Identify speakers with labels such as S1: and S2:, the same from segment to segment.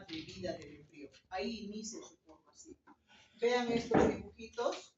S1: de vida del embrión. Ahí inicia su formación. Vean estos dibujitos.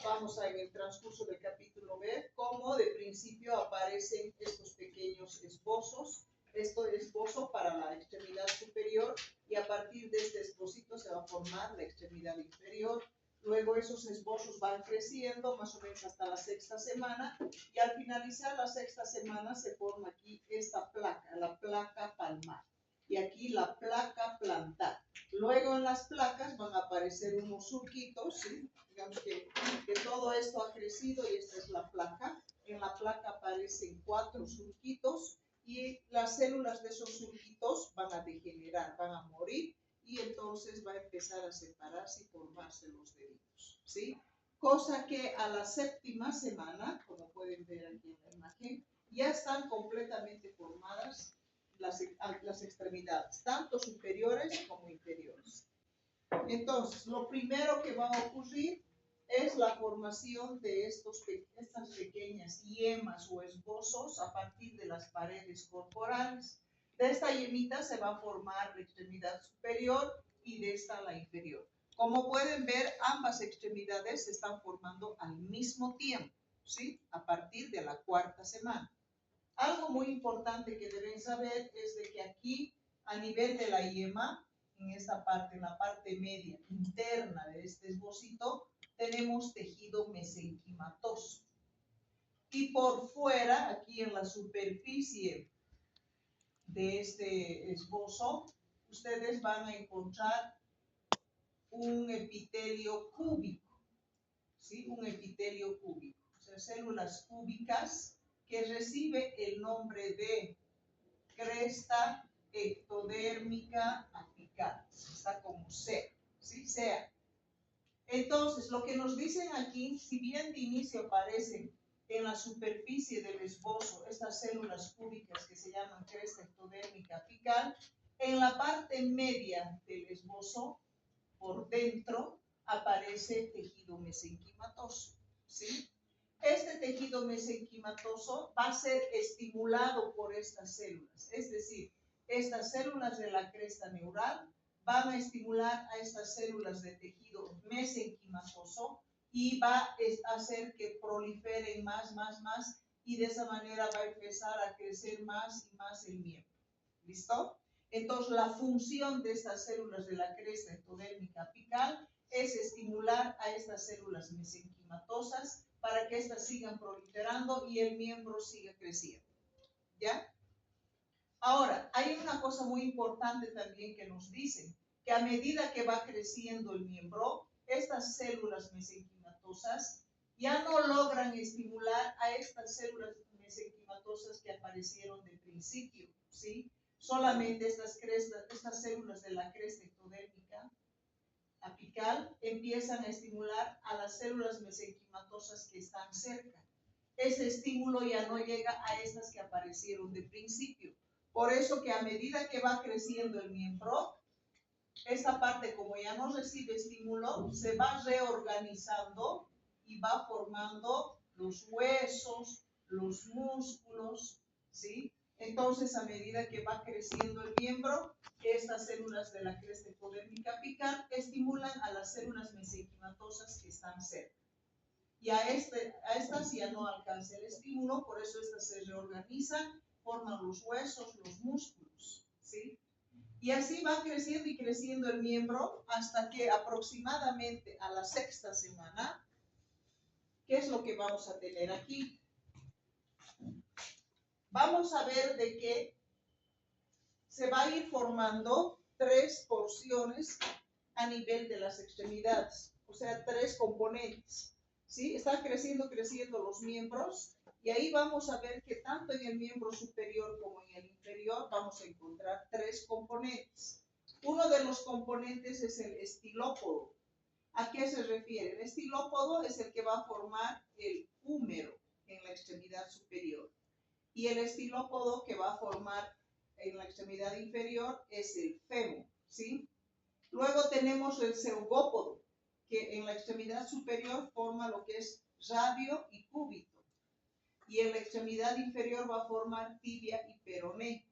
S1: Vamos a en el transcurso del capítulo ver cómo de principio aparecen estos pequeños esbozos. Esto es esbozo para la extremidad superior y a partir de este esbocito se va a formar la extremidad inferior. Luego esos esbozos van creciendo más o menos hasta la 6ª semana y al finalizar la 6ª semana se forma aquí esta placa, la placa palmar. Y aquí la placa plantar. Luego en las placas van a aparecer unos surquitos, ¿sí? Digamos que todo esto ha crecido y esta es la placa. En la placa aparecen 4 surquitos y las células de esos surquitos van a degenerar, van a morir y entonces va a empezar a separarse y formarse los deditos, ¿sí? Cosa que a la 7ª semana, como pueden ver aquí en la imagen, ya están completamente formadas las extremidades, tanto superiores como inferiores. Entonces, lo primero que va a ocurrir es la formación de estas pequeñas yemas o esbozos a partir de las paredes corporales. De esta yemita se va a formar la extremidad superior y de esta la inferior. Como pueden ver, ambas extremidades se están formando al mismo tiempo, ¿sí? A partir de la 4ª semana. Algo muy importante que deben saber es de que aquí, a nivel de la yema, en esta parte, en la parte media interna de este esbocito, tenemos tejido mesenquimatoso. Y por fuera, aquí en la superficie de este esbozo, ustedes van a encontrar un epitelio cúbico, ¿sí? Un epitelio cúbico, o sea, células cúbicas que recibe el nombre de cresta ectodérmica apical. Está como C, ¿sí? SEA. Entonces, lo que nos dicen aquí, si bien de inicio aparecen en la superficie del esbozo estas células cúbicas que se llaman cresta ectodérmica apical, en la parte media del esbozo, por dentro, aparece tejido mesenquimatoso, ¿sí? Este tejido mesenquimatoso va a ser estimulado por estas células, es decir, estas células de la cresta neural van a estimular a estas células de tejido mesenquimatoso y va a hacer que proliferen más y de esa manera va a empezar a crecer más y más el miembro. ¿Listo? Entonces, la función de estas células de la cresta ectodérmica apical es estimular a estas células mesenquimatosas para que éstas sigan proliferando y el miembro siga creciendo. ¿Ya? Ahora, hay una cosa muy importante también que nos dicen, que a medida que va creciendo el miembro, estas células mesenquimatosas ya no logran estimular a estas células mesenquimatosas que aparecieron de principio, ¿sí? Solamente estas células de la cresta ectodérmica apical empiezan a estimular a las células mesenquimatosas que están cerca. Ese estímulo ya no llega a estas que aparecieron de principio. Por eso que a medida que va creciendo el miembro, esta parte, como ya no recibe estímulo, se va reorganizando y va formando los huesos, los músculos, ¿sí? Entonces, a medida que va creciendo el miembro, estas células de la cresta ectodérmica apical estimulan a las células mesenquimatosas que están cerca. Y a estas ya no alcanza el estímulo, por eso estas se reorganizan, forman los huesos, los músculos, ¿sí? Y así va creciendo y creciendo el miembro hasta que aproximadamente a la 6ª semana, ¿qué es lo que vamos a tener aquí? Vamos a ver de que se va a ir formando 3 porciones a nivel de las extremidades, o sea, 3 componentes. ¿Sí? Están creciendo los miembros y ahí vamos a ver que tanto en el miembro superior como en el inferior vamos a encontrar 3 componentes. Uno de los componentes es el estilópodo. ¿A qué se refiere? El estilópodo es el que va a formar el húmero en la extremidad superior y el estilópodo que va a formar en la extremidad inferior es el fémur, ¿sí? Luego tenemos el zeugópodo, que en la extremidad superior forma lo que es radio y cúbito. Y en la extremidad inferior va a formar tibia y peroné.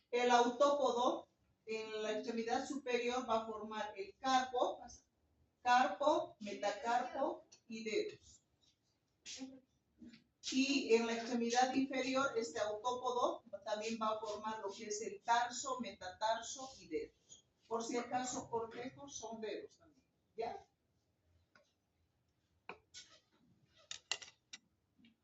S1: El autópodo en la extremidad superior va a formar el carpo, metacarpo y dedos. Y en la extremidad inferior, este autópodo también va a formar lo que es el tarso, metatarso y dedos. Por si acaso, cortejos son dedos también, ¿ya?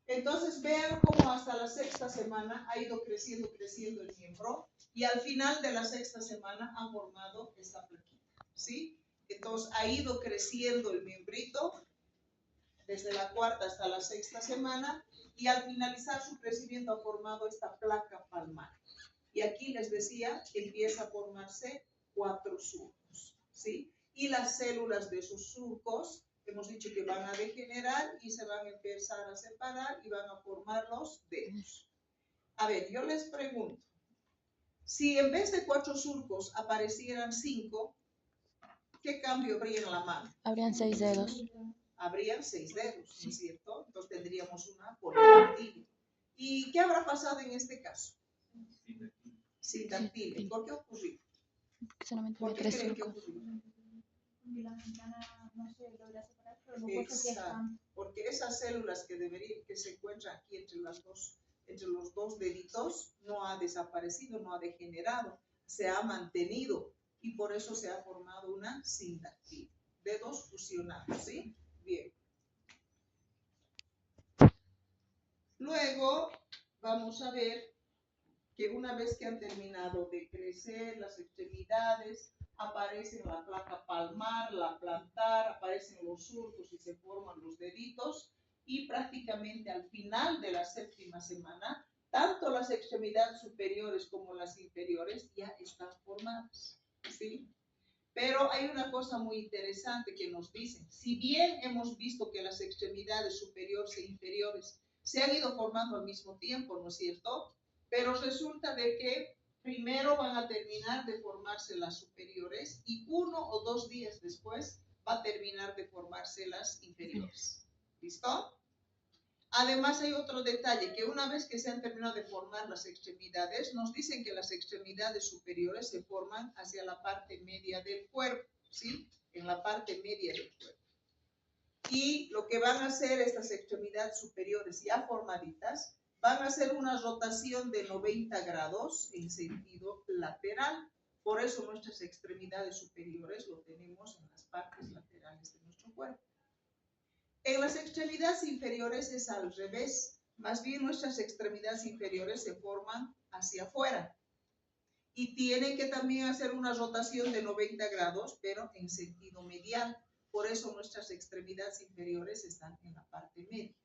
S1: Entonces vean cómo hasta la sexta semana ha ido creciendo el miembro y al final de la sexta semana han formado esta plaquita, ¿sí? Entonces ha ido creciendo el miembrito desde la cuarta hasta la sexta semana y al finalizar su crecimiento ha formado esta placa palmar. Y aquí les decía que empieza a formarse 4 surcos, ¿sí? Y las células de esos surcos hemos dicho que van a degenerar y se van a empezar a separar y van a formar los dedos. A ver, yo les pregunto, si en vez de 4 surcos aparecieran 5, ¿qué cambio habría en la mano?
S2: Habrían 6 dedos.
S1: Habrían 6 dedos, ¿no es cierto? Entonces tendríamos una polidactilia. ¿Y qué habrá pasado en este caso? Sindactilia. ¿Por qué ocurrió?
S2: Solamente
S1: ¿Por
S2: había
S1: qué
S2: 3
S1: creen que
S2: surcos.
S1: ocurrió?
S3: Porque la ventana no se logra separar, pero los huesos ya
S1: Exacto,
S3: están.
S1: porque esas células que se encuentran aquí entre los dos deditos no ha desaparecido, no ha degenerado, se ha mantenido y por eso se ha formado una sindactilia. Dedos fusionados, ¿sí? Bien. Luego vamos a ver que una vez que han terminado de crecer las extremidades, aparecen la placa palmar, la plantar, aparecen los surcos y se forman los deditos y prácticamente al final de la séptima semana, tanto las extremidades superiores como las inferiores ya están formadas, ¿sí? Pero hay una cosa muy interesante que nos dicen, si bien hemos visto que las extremidades superiores e inferiores se han ido formando al mismo tiempo, ¿no es cierto? Pero resulta de que primero van a terminar de formarse las superiores y 1 o 2 días después va a terminar de formarse las inferiores. ¿Listo? Además hay otro detalle, que una vez que se han terminado de formar las extremidades, nos dicen que las extremidades superiores se forman hacia la parte media del cuerpo, ¿sí? En la parte media del cuerpo. Y lo que van a hacer estas extremidades superiores ya formaditas, van a hacer una rotación de 90 grados en sentido lateral. Por eso nuestras extremidades superiores lo tenemos en las partes laterales de nuestro cuerpo. En las extremidades inferiores es al revés. Más bien nuestras extremidades inferiores se forman hacia afuera. Y tienen que también hacer una rotación de 90 grados, pero en sentido medial. Por eso nuestras extremidades inferiores están en la parte media.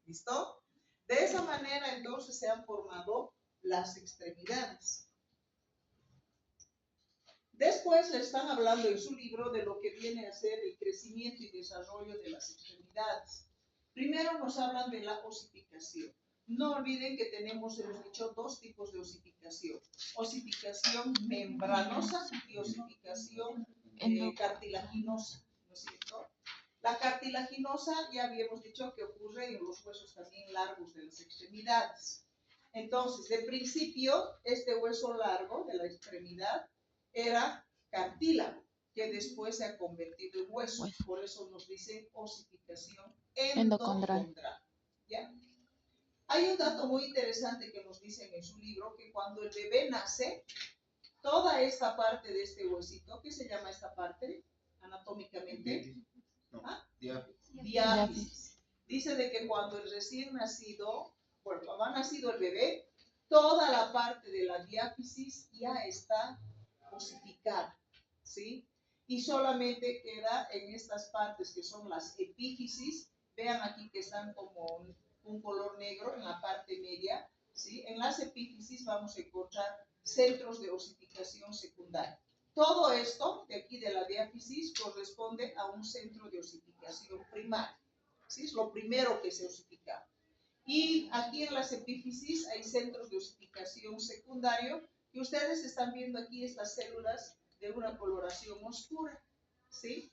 S1: ¿Listo? De esa manera entonces se han formado las extremidades. Después le están hablando en su libro de lo que viene a ser el crecimiento y desarrollo de las extremidades. Primero nos hablan de la osificación. No olviden que tenemos, hemos dicho, 2 tipos de osificación. Osificación membranosa y osificación cartilaginosa, ¿no es cierto? La cartilaginosa ya habíamos dicho que ocurre en los huesos también largos de las extremidades. Entonces, de principio, este hueso largo de la extremidad era cartílago, que después se ha convertido en hueso. Por eso nos dicen osificación endocondral. ¿Ya? Hay un dato muy interesante que nos dicen en su libro, que cuando el bebé nace, toda esta parte de este huesito, ¿qué se llama esta parte anatómicamente? Diáfisis. Dice de que cuando el recién nacido, bueno, cuando ha nacido el bebé, toda la parte de la diáfisis ya está osificada, ¿sí? Y solamente queda en estas partes que son las epífisis. Vean aquí que están como un color negro en la parte media, ¿sí? En las epífisis vamos a encontrar centros de osificación secundaria. Todo esto de aquí de la diáfisis corresponde a un centro de osificación primaria, ¿sí? Es lo primero que se osifica. Y aquí en las epífisis hay centros de osificación secundario y ustedes están viendo aquí estas células de una coloración oscura, ¿sí?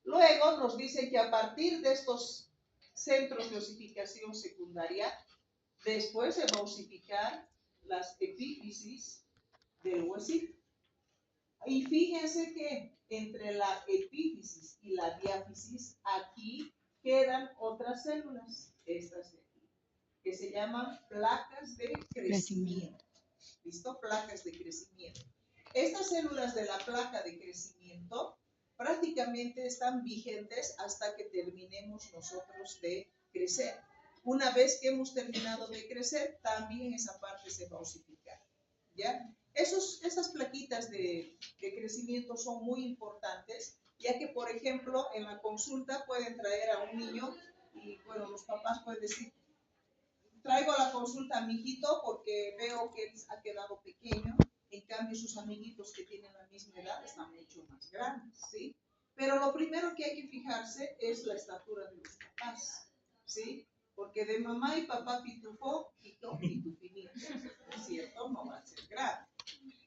S1: Luego nos dicen que a partir de estos centros de osificación secundaria, después se va a osificar las epífisis del huesito. Y fíjense que entre la epífisis y la diáfisis, aquí quedan otras células, estas de aquí, que se llaman placas de crecimiento. ¿Listo? Placas de crecimiento. Estas células de la placa de crecimiento prácticamente están vigentes hasta que terminemos nosotros de crecer. Una vez que hemos terminado de crecer, también esa parte se va a osificar. ¿Ya? Esas plaquitas de crecimiento son muy importantes, ya que, por ejemplo, en la consulta pueden traer a un niño y, bueno, los papás pueden decir, traigo a la consulta a mi hijito porque veo que él ha quedado pequeño, en cambio sus amiguitos que tienen la misma edad están mucho más grandes, ¿sí? Pero lo primero que hay que fijarse es la estatura de los papás, ¿sí? Porque de mamá y papá pitufo, pitufinito, ¿no es cierto? No va a ser grave.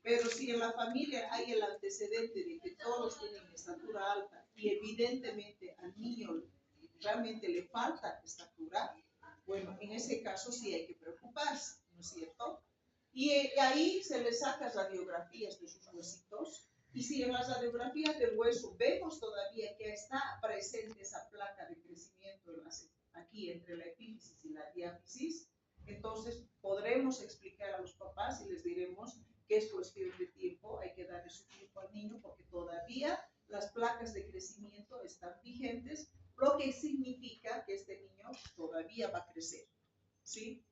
S1: Pero si en la familia hay el antecedente de que todos tienen estatura alta y evidentemente al niño realmente le falta estatura, bueno, en ese caso sí hay que preocuparse, ¿no es cierto? Y ahí se le saca radiografías de sus huesitos, y si en las radiografías del hueso vemos todavía que está presente esa placa de crecimiento aquí entre la epífisis y la diáfisis, entonces podremos explicar a los papás y les diremos que es cuestión de tiempo, hay que darle su tiempo al niño porque todavía las placas de crecimiento están vigentes, lo que significa que este niño todavía va a crecer, ¿sí?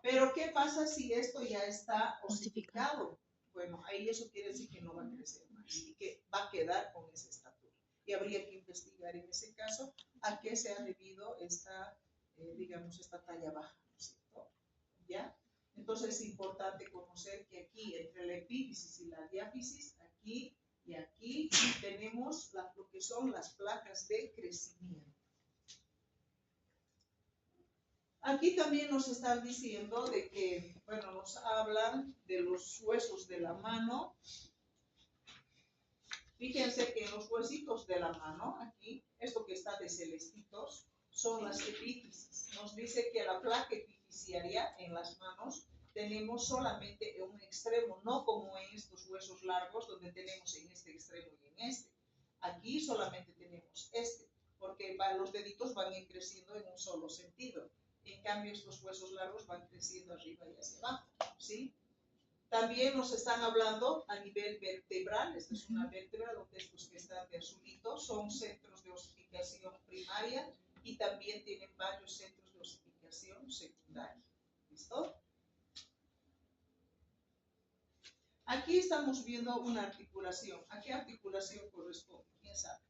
S1: Pero ¿qué pasa si esto ya está osificado? Bueno, ahí eso quiere decir que no va a crecer más y que va a quedar con esa estatura. Y habría que investigar en ese caso a qué se ha debido esta, digamos, esta talla baja, ¿no es cierto? ¿Ya? Entonces es importante conocer que aquí, entre la epífisis y la diáfisis, aquí y aquí, tenemos lo que son las placas de crecimiento. Aquí también nos están diciendo de que, bueno, nos hablan de los huesos de la mano. Fíjense que en los huesitos de la mano, aquí, esto que está de celestitos, son las epífisis. Nos dice que la placa epifisiaria en las manos tenemos solamente en un extremo, no como en estos huesos largos donde tenemos en este extremo y en este. Aquí solamente tenemos este, porque los deditos van a ir creciendo en un solo sentido. En cambio, estos huesos largos van creciendo arriba y hacia abajo, ¿sí? También nos están hablando a nivel vertebral. Esta es una vértebra donde estos que están de azulito son centros de osificación primaria y también tienen varios centros de osificación secundaria. ¿Listo? Aquí estamos viendo una articulación. ¿A qué articulación corresponde? ¿Quién sabe?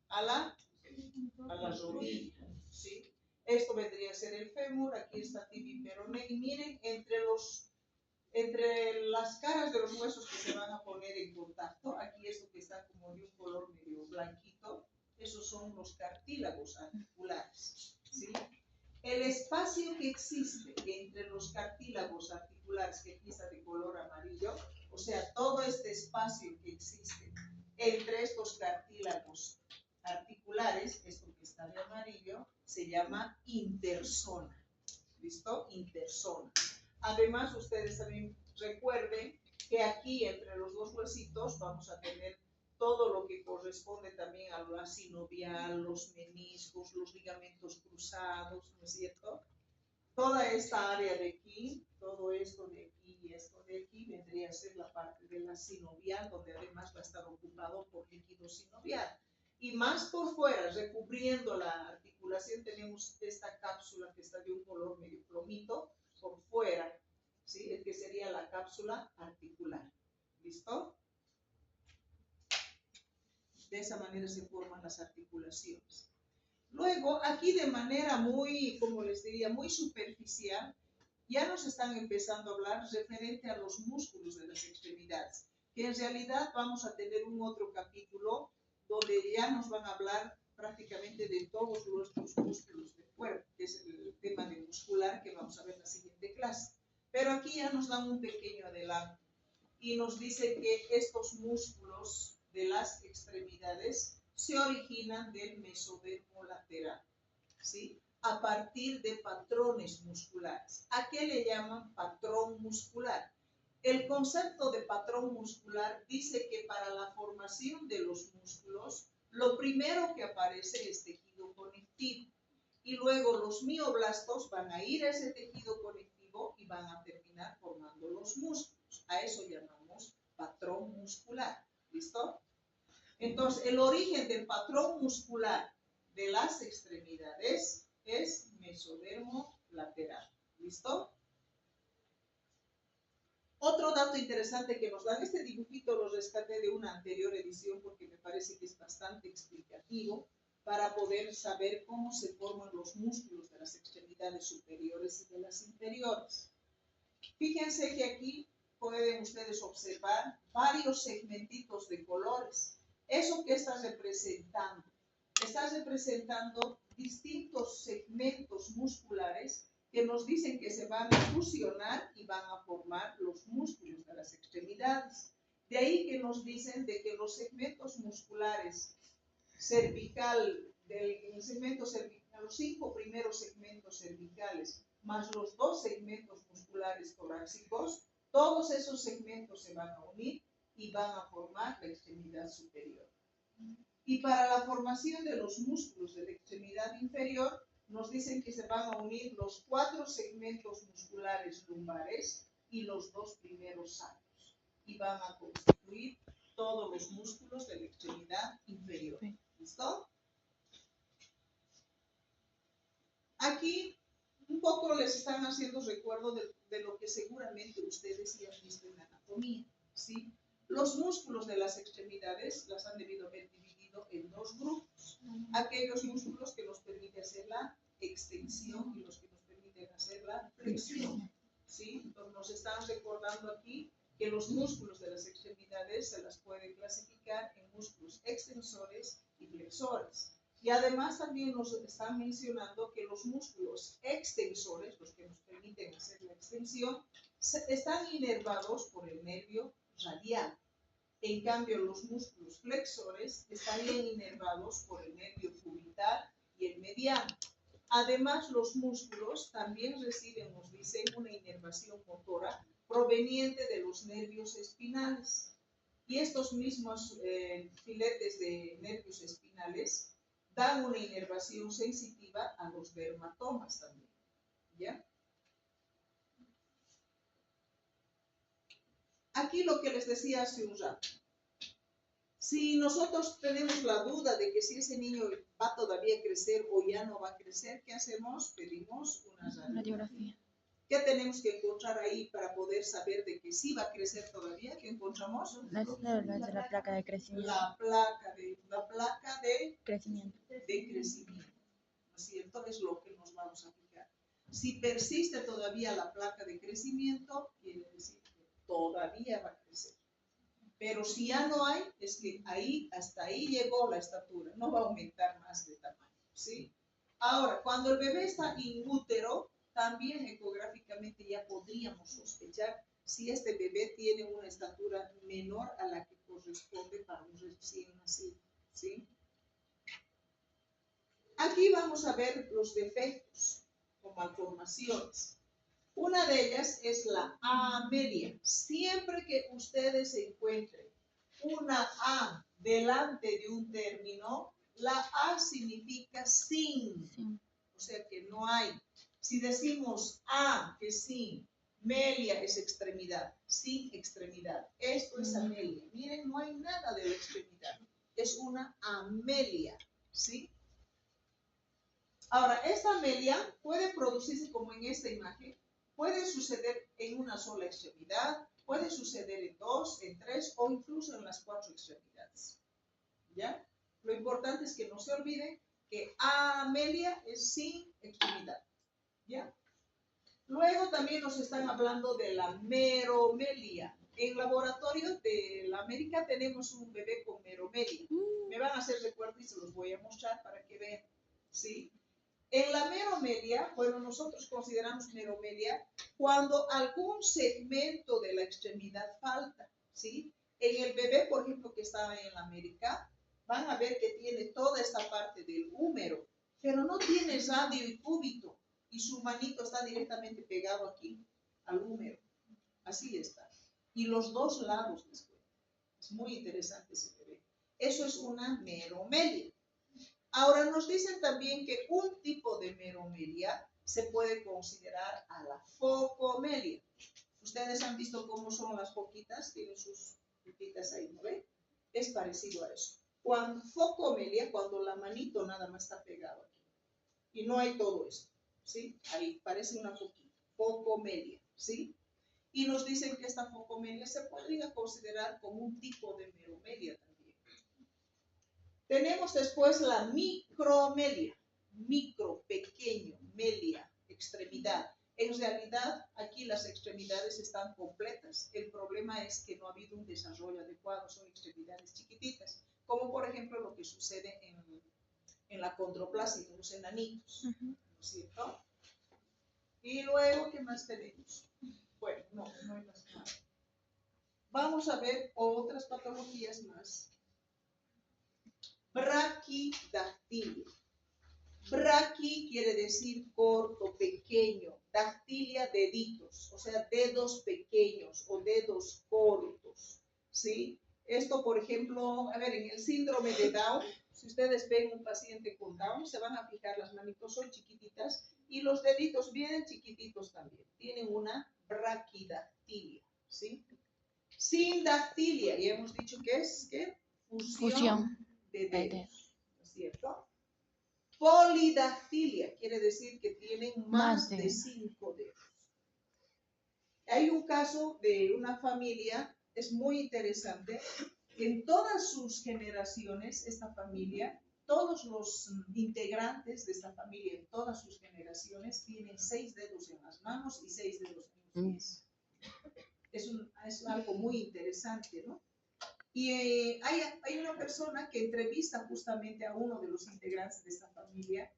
S1: A la rodilla, ¿sí? Esto vendría a ser el fémur, aquí está tibia y peroné, y miren, entre las caras de los huesos que se van a poner en contacto, aquí esto que está como de un color medio blanquito, esos son los cartílagos articulares, ¿sí? El espacio que existe entre los cartílagos articulares, que aquí está de color amarillo, o sea, todo este espacio que existe entre estos cartílagos articulares, esto que está de amarillo, se llama interzona. ¿Listo? Interzona. Además, ustedes también recuerden que aquí entre los dos huesitos vamos a tener todo lo que corresponde también a la sinovial, los meniscos, los ligamentos cruzados, ¿no es cierto? Toda esta área de aquí, todo esto de aquí y esto de aquí vendría a ser la parte de la sinovial, donde además va a estar ocupado por líquido sinovial. Y más por fuera, recubriendo la articulación, tenemos esta cápsula que está de un color medio plomito por fuera, ¿sí? El que sería la cápsula articular. ¿Listo? De esa manera se forman las articulaciones. Luego, aquí de manera muy, como les diría, muy superficial, ya nos están empezando a hablar referente a los músculos de las extremidades, que en realidad vamos a tener un otro capítulo donde ya nos van a hablar prácticamente de todos nuestros músculos del cuerpo, que es el tema de muscular que vamos a ver en la siguiente clase. Pero aquí ya nos dan un pequeño adelanto y nos dice que estos músculos de las extremidades se originan del mesodermo lateral, ¿sí? A partir de patrones musculares. ¿A qué le llaman patrón muscular? El concepto de patrón muscular dice que para la formación de los músculos, lo primero que aparece es tejido conectivo. Y luego los mioblastos van a ir a ese tejido conectivo y van a terminar formando los músculos. A eso llamamos patrón muscular. ¿Listo? Entonces, el origen del patrón muscular de las extremidades es mesodermo lateral. ¿Listo? Otro dato interesante que nos dan, este dibujito lo rescaté de una anterior edición porque me parece que es bastante explicativo para poder saber cómo se forman los músculos de las extremidades superiores y de las inferiores. Fíjense que aquí pueden ustedes observar varios segmentitos de colores. ¿Eso qué está representando? Está representando distintos segmentos musculares que nos dicen que se van a fusionar y van a formar los músculos de las extremidades. De ahí que nos dicen de que los segmentos musculares los 5 primeros segmentos cervicales, más los 2 segmentos musculares torácicos, todos esos segmentos se van a unir y van a formar la extremidad superior. Y para la formación de los músculos de la extremidad inferior, nos dicen que se van a unir los 4 segmentos musculares lumbares y los 2 primeros sacros. Y van a constituir todos los músculos de la extremidad inferior. ¿Listo? Aquí un poco les están haciendo recuerdo de lo que seguramente ustedes ya han visto en anatomía, ¿sí? Los músculos de las extremidades las han debido haber dividido en 2 grupos. Aquellos músculos que nos permiten hacer la extensión y los que nos permiten hacer la flexión, ¿sí? Entonces nos están recordando aquí que los músculos de las extremidades se las puede clasificar en músculos extensores y flexores. Y además también nos están mencionando que los músculos extensores, los que nos permiten hacer la extensión, están inervados por el nervio radial. En cambio, los músculos flexores estarían inervados por el nervio cubital y el mediano. Además, los músculos también reciben, nos dicen, una inervación motora proveniente de los nervios espinales. Y estos mismos filetes de nervios espinales dan una inervación sensitiva a los dermatomas también. ¿Ya? Aquí lo que les decía hace un rato. Si nosotros tenemos la duda de que si ese niño va todavía a crecer o ya no va a crecer, ¿qué hacemos? Pedimos una radiografía. ¿Qué tenemos que encontrar ahí para poder saber de que sí va a crecer todavía? ¿Qué encontramos?
S2: La placa de crecimiento.
S1: La placa de
S2: Crecimiento.
S1: ¿No es cierto? Es lo que nos vamos a fijar. Si persiste todavía la placa de crecimiento, quiere decir que todavía va a crecer. Pero si ya no hay, es que hasta ahí llegó la estatura, no va a aumentar más de tamaño, ¿sí? Ahora, cuando el bebé está in útero, también ecográficamente ya podríamos sospechar si este bebé tiene una estatura menor a la que corresponde para un recién nacido, ¿sí? Aquí vamos a ver los defectos o malformaciones. Una de ellas es la amelia. Siempre que ustedes encuentren una A delante de un término, la A significa sin. O sea que no hay. Si decimos A, que sin, melia es extremidad, sin extremidad. Esto es amelia. Miren, no hay nada de la extremidad. Es una amelia, ¿sí? Ahora, esta amelia puede producirse como en esta imagen. Puede suceder en una sola extremidad, puede suceder en 2, en 3 o incluso en las 4 extremidades. ¿Ya? Lo importante es que no se olviden que amelia es sin extremidad. ¿Ya? Luego también nos están hablando de la meromelia. En laboratorio de la América tenemos un bebé con meromelia. Me van a hacer recuerdo y se los voy a mostrar para que vean. ¿Sí? En la meromelia, bueno, nosotros consideramos meromelia cuando algún segmento de la extremidad falta, ¿sí? En el bebé, por ejemplo, que estaba en la América, van a ver que tiene toda esta parte del húmero, pero no tiene radio y cúbito, y su manito está directamente pegado aquí al húmero. Así está. y los dos lados les cuenta. Es muy interesante ese bebé. Eso es una meromelia. Ahora nos dicen también que un tipo de meromelia se puede considerar a la focomelia. Ustedes han visto cómo son las foquitas, tienen sus foquitas ahí, ¿no ven? Es parecido a eso. Cuando focomelia, cuando la manito nada más está pegado aquí y no hay todo esto, ¿sí? Ahí parece una foquita, focomelia, ¿sí? Y nos dicen que esta focomelia se podría considerar como un tipo de meromelia también. Tenemos después la micromelia, micro, pequeño, melia, extremidad. En realidad, aquí las extremidades están completas. El problema es que no ha habido un desarrollo adecuado, son extremidades chiquititas, como por ejemplo lo que sucede en la condroplasia, en los enanitos, ¿no es cierto? Y luego, ¿qué más tenemos? Bueno, no hay más nada. Vamos a ver otras patologías más. Braquidactilia. Braqui quiere decir corto, pequeño, dactilia, deditos, o sea, dedos pequeños o dedos cortos, ¿sí? Esto, por ejemplo, a ver, en el síndrome de Down, si ustedes ven un paciente con Down, se van a fijar, las manitos son chiquititas y los deditos bien chiquititos también. Tienen una braquidactilia, ¿sí? Sindactilia, ya hemos dicho que es, ¿qué? Fusión de dedos, ¿no es cierto? Polidactilia quiere decir que tienen más de 5 dedos. Hay un caso de una familia, es muy interesante, que en todas sus generaciones, esta familia, todos los integrantes de esta familia, en todas sus generaciones, tienen 6 dedos en las manos y 6 dedos en los pies. Es algo muy interesante, ¿no? Y hay una persona que entrevista justamente a uno de los integrantes de esta familia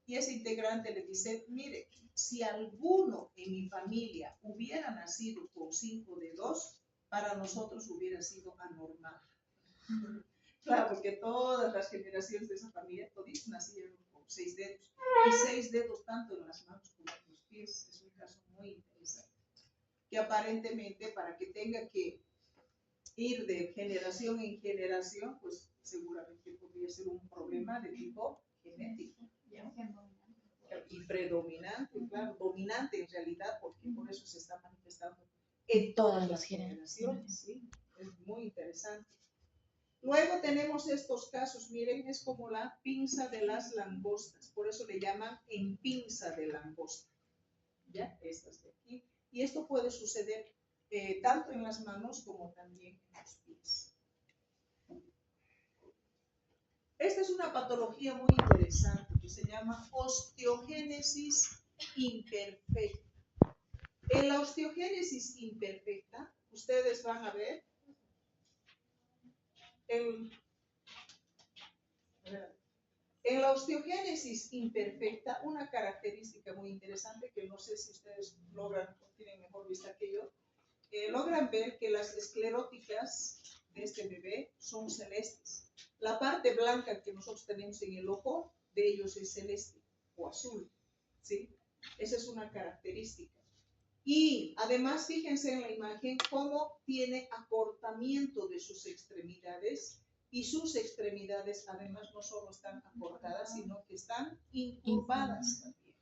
S1: y ese integrante le dice, mire, si alguno en mi familia hubiera nacido con 5 dedos, para nosotros hubiera sido anormal. Claro, porque todas las generaciones de esa familia, todos nacieron con 6 dedos. Y 6 dedos tanto en las manos como en los pies. Es un caso muy interesante. Que aparentemente para que tenga que ir de generación en generación, pues seguramente podría ser un problema de tipo genético, ¿no? Y predominante, claro, dominante en realidad, porque por eso se está manifestando en todas las generaciones, ¿sí? Es muy interesante. Luego tenemos estos casos, miren, es como la pinza de las langostas, por eso le llaman en pinza de langosta, ¿ya? Estas de aquí. Y esto puede suceder tanto en las manos como también en los pies. Esta es una patología muy interesante que se llama osteogénesis imperfecta. En la osteogénesis imperfecta, ustedes van a ver en la osteogénesis imperfecta una característica muy interesante que no sé si ustedes logran, tienen mejor vista que yo, logran ver que las escleróticas de este bebé son celestes. La parte blanca que nosotros tenemos en el ojo de ellos es celeste o azul, ¿sí? Esa es una característica. Y además, fíjense en la imagen cómo tiene acortamiento de sus extremidades y sus extremidades además no solo están acortadas, sino que están incurvadas también,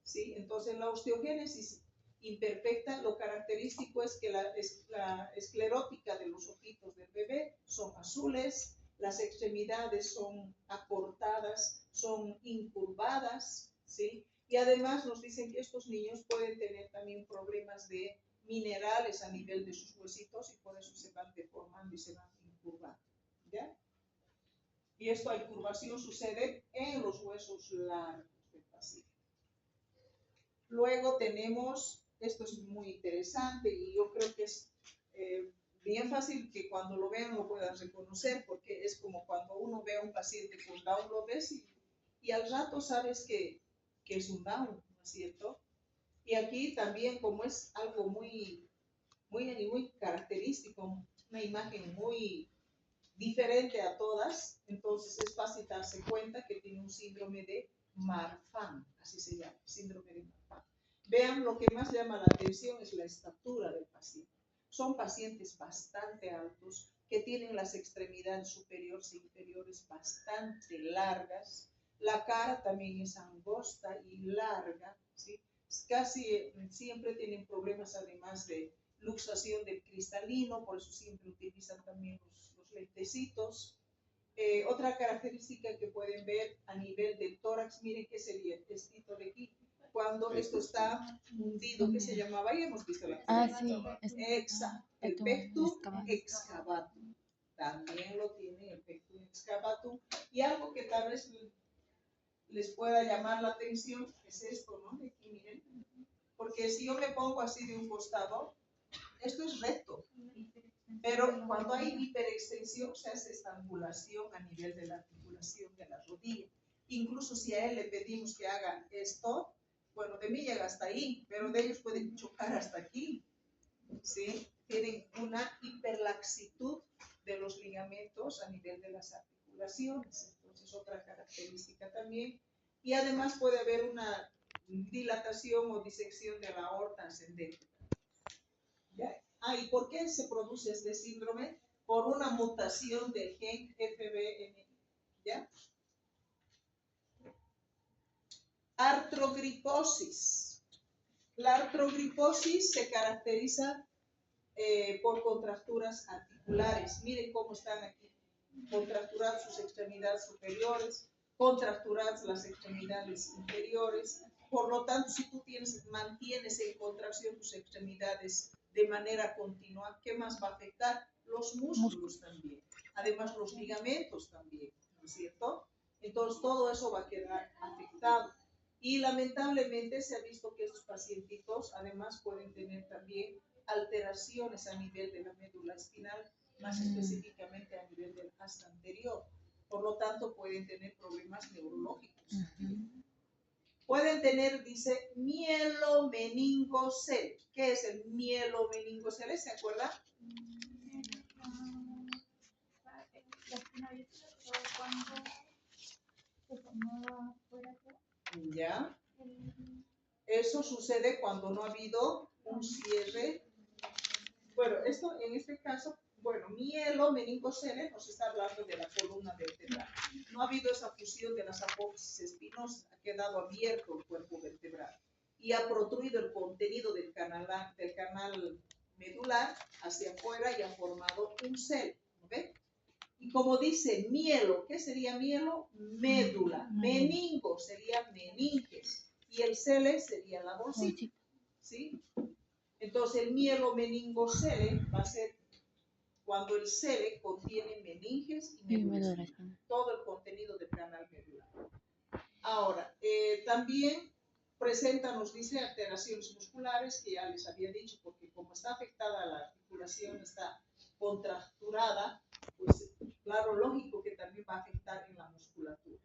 S1: ¿sí? Entonces, la osteogénesis imperfecta, lo característico es que la esclerótica de los ojitos del bebé son azules, las extremidades son acortadas, son incurvadas, ¿sí? Y además nos dicen que estos niños pueden tener también problemas de minerales a nivel de sus huesitos y por eso se van deformando y se van incurvando, ¿ya? Y esta incurvación sucede en los huesos largos del paciente. Luego tenemos, esto es muy interesante y yo creo que es bien fácil que cuando lo vean lo puedan reconocer, porque es como cuando uno ve a un paciente con Down, lo ves y al rato sabes que es un Down, ¿no es cierto? Y aquí también, como es algo muy característico, una imagen muy diferente a todas, entonces es fácil darse cuenta que tiene un síndrome de Marfan, así se llama, síndrome de Marfan. Vean, lo que más llama la atención es la estatura del paciente. son pacientes bastante altos, que tienen las extremidades superiores e inferiores bastante largas. La cara también es angosta y larga, ¿sí? Casi siempre tienen problemas además de luxación del cristalino, por eso siempre utilizan también los lentecitos. Otra característica que pueden ver a nivel del tórax, miren qué sería esto de aquí, cuando esto está hundido, que se llamaba, ya hemos visto la
S2: Sí.
S1: Exacto, el pectum excavatum. También lo tiene el pectum excavatum. Y algo que tal vez les pueda llamar la atención es esto, ¿no? De aquí, miren. Porque si yo me pongo así de un costado, esto es recto. Pero cuando hay hiperextensión, se hace esta angulación a nivel de la articulación de la rodilla. Incluso si a él le pedimos que haga esto, bueno, de mí llega hasta ahí, pero de ellos pueden chocar hasta aquí, ¿sí? Tienen una hiperlaxitud de los ligamentos a nivel de las articulaciones. Entonces, otra característica también. Y además puede haber una dilatación o disección de la aorta ascendente. ¿Ya? ¿Y por qué se produce este síndrome? Por una mutación del gen FBN. ¿Ya? Artrogriposis. La artrogriposis se caracteriza por contracturas articulares. Miren cómo están aquí. Contracturadas sus extremidades superiores, contracturadas las extremidades inferiores. Por lo tanto, si tú mantienes en contracción tus extremidades de manera continua, ¿qué más va a afectar? Los músculos también. Además, los ligamentos también, ¿no es cierto? Entonces, todo eso va a quedar afectado. Y lamentablemente se ha visto que estos pacientitos además pueden tener también alteraciones a nivel de la médula espinal, más específicamente a nivel del asta anterior. Por lo tanto, pueden tener problemas neurológicos. Pueden tener, dice, mielomeningocele. ¿Qué es el mielomeningocele? ¿Se acuerda? Ya. Eso sucede cuando no ha habido un cierre. Bueno, esto en este caso, bueno, mielomeningocele nos está hablando de la columna vertebral. No ha habido esa fusión de las apófisis espinosas, ha quedado abierto el cuerpo vertebral y ha protruido el contenido del canal medular hacia afuera y ha formado un cel. ¿Okay? Y como dice mielo, ¿qué sería mielo? Médula. Meningo sería meninges. Y el cele sería la bolsita. ¿Sí? Entonces el mielomeningocele va a ser cuando el cele contiene meninges y médulas. Todo el contenido del canal medular. Ahora, también presenta, nos dice, alteraciones musculares, que ya les había dicho, porque como está afectada la articulación, está contracturada, pues claro, lógico que también va a afectar en la musculatura.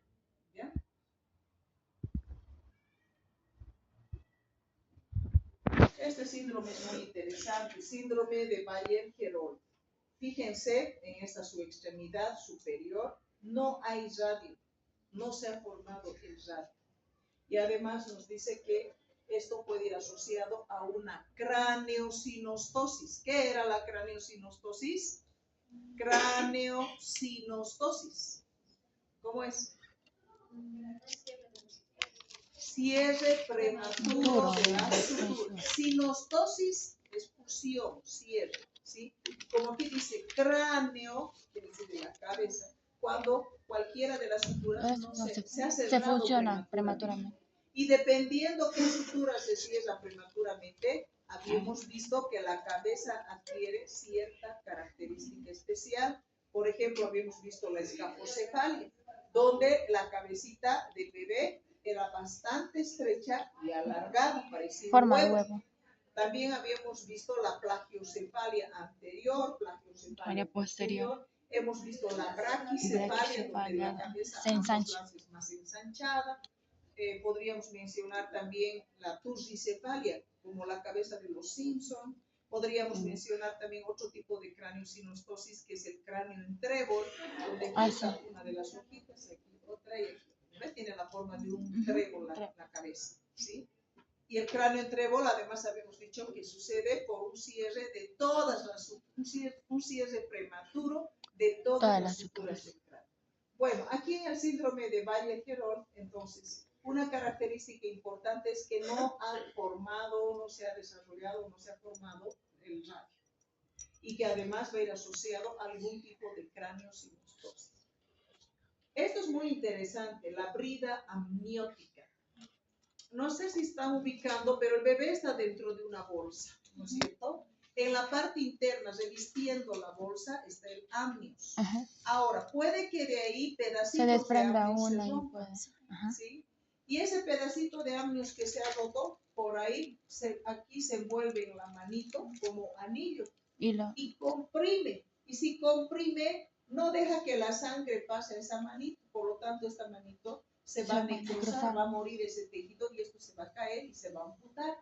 S1: ¿Ya? Este síndrome es muy interesante, síndrome de Bayer-Gerold. Fíjense en esta su extremidad superior, no hay radio, no se ha formado el radio. Y además nos dice que esto puede ir asociado a una craneosinostosis. ¿Qué era la craneosinostosis? Craneosinostosis. ¿Cómo es? Cierre prematuro de la sutura. Sinostosis es fusión, cierre, ¿sí? Como aquí dice cráneo, que dice de la cabeza, cuando cualquiera de las suturas se ha cerrado
S2: funciona prematuramente.
S1: Y dependiendo qué suturas se cierran prematuramente, habíamos visto que la cabeza adquiere cierta característica especial. Por ejemplo, habíamos visto la escafocefalia, donde la cabecita del bebé era bastante estrecha y alargada, parecía
S2: forma
S1: un
S2: huevo.
S1: También habíamos visto la plagiocefalia anterior, plagiocefalia posterior. Hemos visto la braquicefalia, donde la cabeza
S2: se ensancha.
S1: es más ensanchada. Podríamos mencionar también la turcicefalia, como la cabeza de los Simpson. Podríamos mencionar también otro tipo de craneosinostosis, que es el cráneo en trébol, donde está una de las hojitas, aquí otra y aquí. ¿Ves? Tiene la forma de un trébol la cabeza, ¿sí? Y el cráneo en trébol, además habíamos dicho que sucede por un cierre de todas las, un cierre prematuro de todas las suturas del cráneo. Bueno, aquí en el síndrome de Bayer-Gerold, entonces, una característica importante es que no ha formado, no se ha desarrollado, no se ha formado el radio. Y que además va a ir asociado a algún tipo de cráneo sinostosis. Esto es muy interesante, la brida amniótica. No sé si están ubicando, pero el bebé está dentro de una bolsa, ¿no es cierto? En la parte interna, revistiendo la bolsa, está el amnios.
S2: Ajá.
S1: Ahora, puede que de ahí pedacitos
S2: Se desprenda
S1: de amnios
S2: una
S1: se
S2: y
S1: rompan,
S2: puede.
S1: ¿sí? Y ese pedacito de amnios que se ha roto, por ahí, aquí se envuelve en la manito como anillo. Y comprime. Y si comprime, no deja que la sangre pase a esa manito. Por lo tanto, esta manito se va a necrosar, va a morir ese tejido y esto se va a caer y se va a amputar.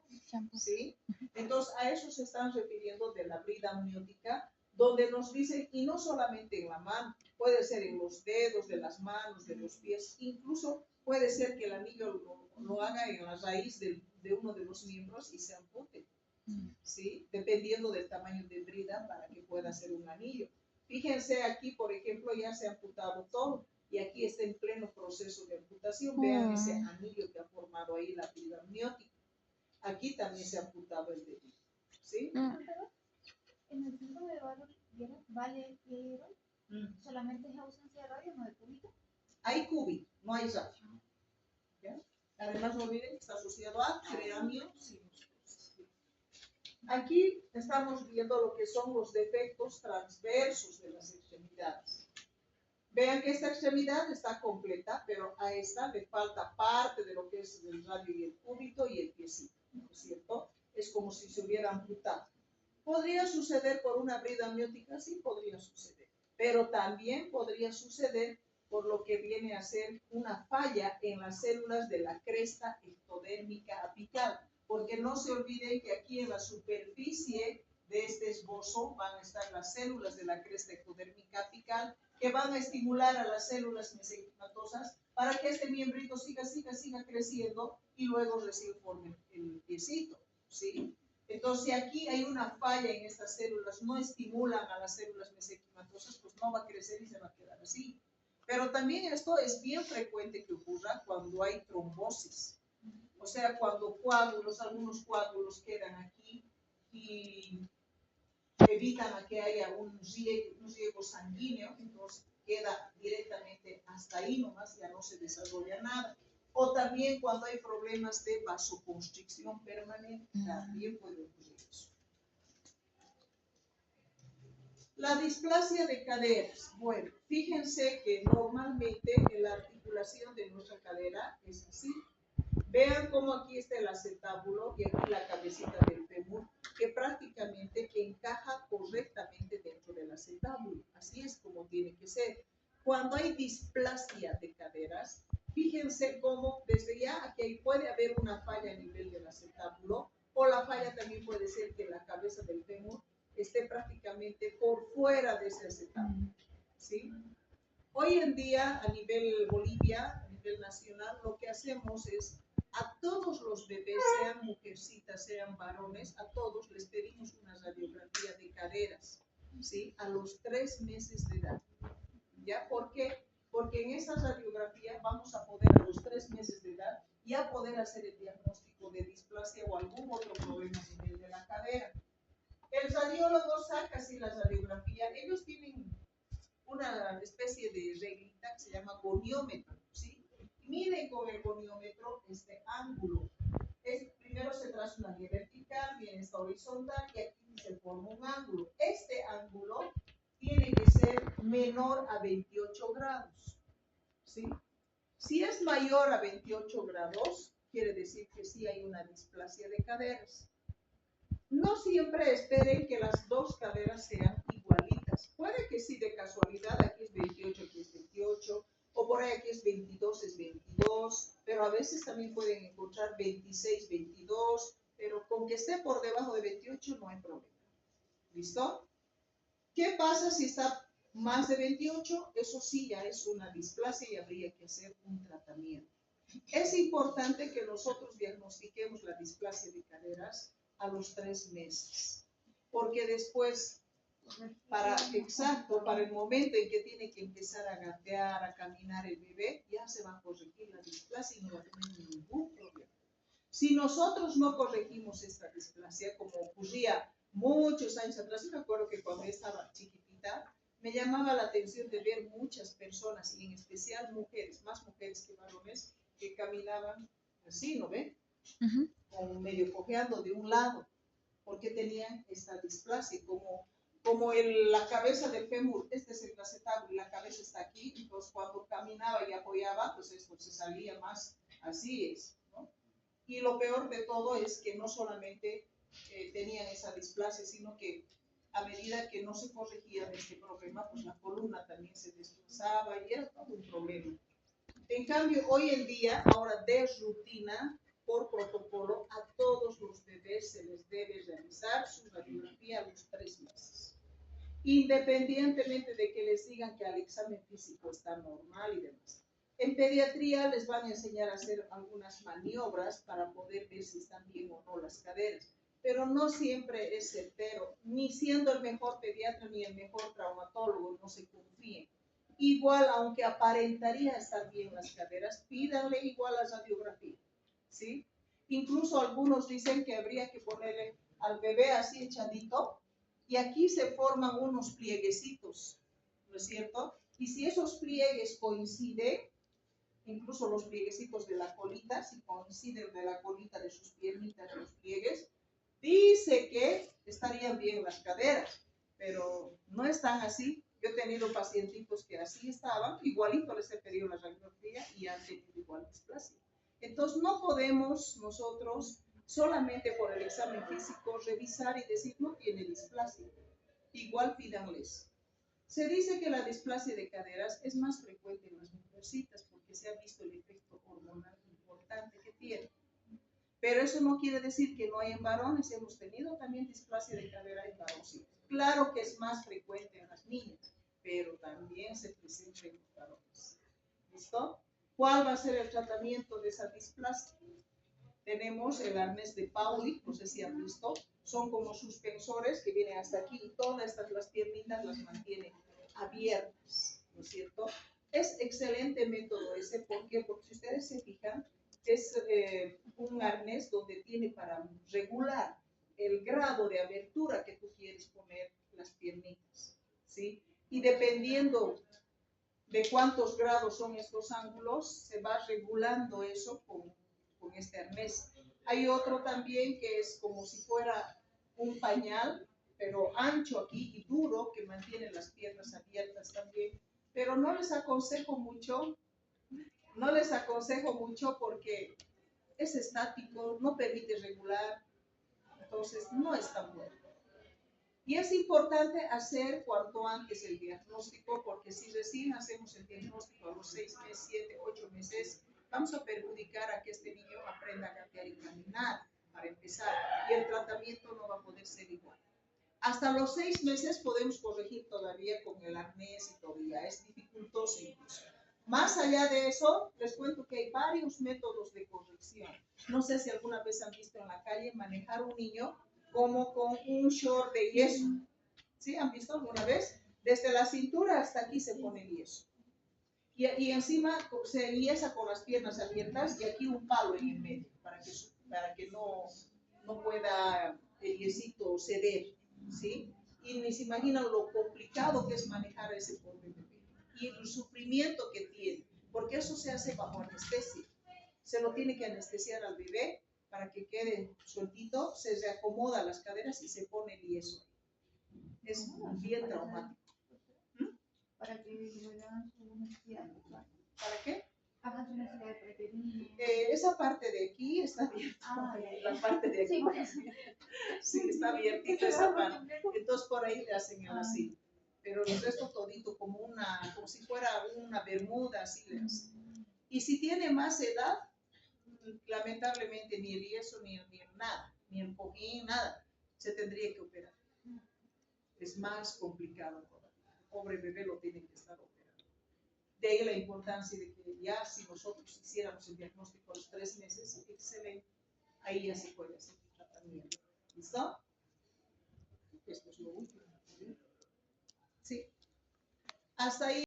S1: ¿Sí? Entonces, a eso se están refiriendo de la brida amniótica, donde nos dicen, y no solamente en la mano, puede ser en los dedos de las manos, de los pies, incluso puede ser que el anillo lo haga en la raíz de uno de los miembros y se ampute. ¿Sí? Dependiendo del tamaño de brida para que pueda ser un anillo. Fíjense aquí, por ejemplo, ya se ha amputado todo y aquí está en pleno proceso de amputación. Vean ese anillo que ha formado ahí la brida amniótica. Aquí también se ha amputado el dedito. ¿Sí?
S3: En el síndrome de Bayer-Gerold, solamente es ausencia de radio, no de cúbito.
S1: Hay cúbito, no hay radio. ¿Ya? Además, no olviden que está asociado a cráneo sinostosis. Aquí estamos viendo lo que son los defectos transversos de las extremidades. Vean que esta extremidad está completa, pero a esta le falta parte de lo que es el radio y el cúbito y el piecito, ¿no es cierto? Es como si se hubiera amputado. ¿Podría suceder por una brida amniótica? Sí, podría suceder. Pero también podría suceder por lo que viene a ser una falla en las células de la cresta ectodérmica apical. Porque no se olviden que aquí en la superficie de este esbozo van a estar las células de la cresta ectodérmica apical que van a estimular a las células mesenquimatosas para que este miembrito siga creciendo y luego recién forme el piecito, ¿sí? Entonces, si aquí hay una falla en estas células, no estimulan a las células mesenquimatosas, pues no va a crecer y se va a quedar así. Pero también esto es bien frecuente que ocurra cuando hay trombosis. O sea, cuando algunos coágulos quedan aquí y evitan a que haya un riego sanguíneo, entonces queda directamente hasta ahí nomás, ya no se desarrolla nada. O también cuando hay problemas de vasoconstricción permanente, también puede ocurrir eso. La displasia de caderas. Bueno, fíjense que normalmente la articulación de nuestra cadera es así. Vean cómo aquí está el acetábulo y aquí la cabecita del fémur, que prácticamente encaja correctamente dentro del acetábulo. Así es como tiene que ser. Cuando hay displasia de caderas, fíjense cómo desde ya aquí puede haber una falla a nivel del acetábulo, o la falla también puede ser que la cabeza del fémur esté prácticamente por fuera de ese acetábulo. ¿Sí? Hoy en día, a nivel Bolivia, a nivel nacional, lo que hacemos es a todos los bebés, sean mujercitas, sean varones, a todos les pedimos una radiografía de caderas, ¿sí? A los 3 meses de edad. ¿Ya? ¿Por qué? Porque en esa radiografía vamos a poder a los 3 meses de edad ya poder hacer el diagnóstico de displasia o algún otro problema a nivel de la cadera. El radiólogo saca así la radiografía. Ellos tienen una especie de reglita que se llama goniómetro, ¿sí? Miren con el goniómetro este ángulo. Primero se traza una línea vertical, viene esta horizontal y aquí se forma un ángulo. Este ángulo tiene que ser menor a 28 grados, ¿sí? Si es mayor a 28 grados, quiere decir que sí hay una displasia de caderas. No siempre esperen que las dos caderas sean igualitas. Puede que sí, de casualidad, aquí es 28, aquí es 28, o por ahí aquí es 22, es 22, pero a veces también pueden encontrar 26, 22, pero con que esté por debajo de 28 no hay problema. ¿Listo? ¿Qué pasa si está más de 28? Eso sí ya es una displasia y habría que hacer un tratamiento. Es importante que nosotros diagnostiquemos la displasia de caderas a los 3 meses, porque después, para el momento en que tiene que empezar a gatear, a caminar el bebé, ya se va a corregir la displasia y no va a tener ningún problema. Si nosotros no corregimos esta displasia, como ocurría muchos años atrás, yo me acuerdo que cuando estaba chiquitita, me llamaba la atención de ver muchas personas, y en especial mujeres, más mujeres que varones, que caminaban así, ¿no ven? Como medio cojeando de un lado, porque tenían esta displasia, como la cabeza del fémur, este es el acetábulo y la cabeza está aquí, entonces cuando caminaba y apoyaba, pues esto se salía más, así es, ¿no? Y lo peor de todo es que no solamente tenían esa displasia, sino que a medida que no se corregía este problema, pues la columna también se desplazaba y era todo un problema. En cambio, hoy en día, ahora de rutina, por protocolo, a todos los bebés se les debe realizar su radiografía a los 3 meses. Independientemente de que les digan que al examen físico está normal y demás. En pediatría les van a enseñar a hacer algunas maniobras para poder ver si están bien o no las caderas, pero no siempre es certero, ni siendo el mejor pediatra ni el mejor traumatólogo, no se confíen. Igual, aunque aparentaría estar bien las caderas, pídanle igual la radiografía, ¿sí? Incluso algunos dicen que habría que ponerle al bebé así echadito, y aquí se forman unos plieguecitos, ¿no es cierto? Y si esos pliegues coinciden, incluso los plieguecitos de la colita, si coinciden de la colita de sus piernitas, los pliegues, dice que estarían bien las caderas, pero no están así. Yo he tenido pacientitos que así estaban, igualito les he pedido la radiografía y han tenido igual displasia. Entonces no podemos nosotros solamente por el examen físico revisar y decir no tiene displasia. Igual pídanles. Se dice que la displasia de caderas es más frecuente en las mujercitas porque se ha visto el efecto hormonal importante que tiene. Pero eso no quiere decir que no hay en varones. Hemos tenido también displasia de cadera en varones. Claro que es más frecuente en las niñas, pero también se presenta en los varones. ¿Listo? ¿Cuál va a ser el tratamiento de esa displasia? Tenemos el arnés de Pauli, no sé si han visto, son como suspensores que vienen hasta aquí y todas estas las piernitas las mantienen abiertas, ¿no es cierto? Es excelente método ese, ¿por qué? Porque si ustedes se fijan, es un arnés donde tiene para regular el grado de abertura que tú quieres poner las piernitas, ¿sí? Y dependiendo de cuántos grados son estos ángulos, se va regulando eso con este arnés. Hay otro también que es como si fuera un pañal, pero ancho aquí y duro, que mantiene las piernas abiertas también. Pero no les aconsejo mucho porque es estático, no permite regular, entonces no es tan bueno. Y es importante hacer cuanto antes el diagnóstico, porque si recién hacemos el diagnóstico a los 6 meses, 7, 8 meses, vamos a perjudicar a que este niño aprenda a gatear y caminar, para empezar, y el tratamiento no va a poder ser igual. Hasta los 6 meses podemos corregir todavía con el arnés y todavía es dificultoso incluso. Más allá de eso, les cuento que hay varios métodos de corrección. No sé si alguna vez han visto en la calle manejar un niño como con un short de yeso. ¿Sí? ¿Han visto alguna vez? Desde la cintura hasta aquí se pone el yeso. Y encima se liesa con las piernas abiertas y aquí un palo en el medio para que no pueda el yesito ceder, ¿sí? Y ni se imaginan lo complicado que es manejar ese pobre bebé y el sufrimiento que tiene, porque eso se hace bajo anestesia. Se lo tiene que anestesiar al bebé para que quede sueltito, se reacomoda las caderas y se pone el yeso. Es bien traumático.
S3: Para que lo hagan su necesidad.
S1: ¿Para qué?
S3: Hagan su necesidad de prevenir.
S1: Esa parte de aquí está abierta. La parte de aquí. Sí, está abiertita esa parte. Entonces por ahí le hacen el así. Pero el resto todito como si fuera una bermuda, así le hacen. Y si tiene más edad, lamentablemente ni el yeso, ni nada, ni el cojín, nada, se tendría que operar. Es más complicado todavía. El pobre bebé lo tiene que estar operando. De ahí la importancia de que ya si nosotros hiciéramos el diagnóstico a los 3 meses, excelente, ahí ya se puede hacer el tratamiento. ¿Listo? Esto es lo último. Sí. Hasta ahí.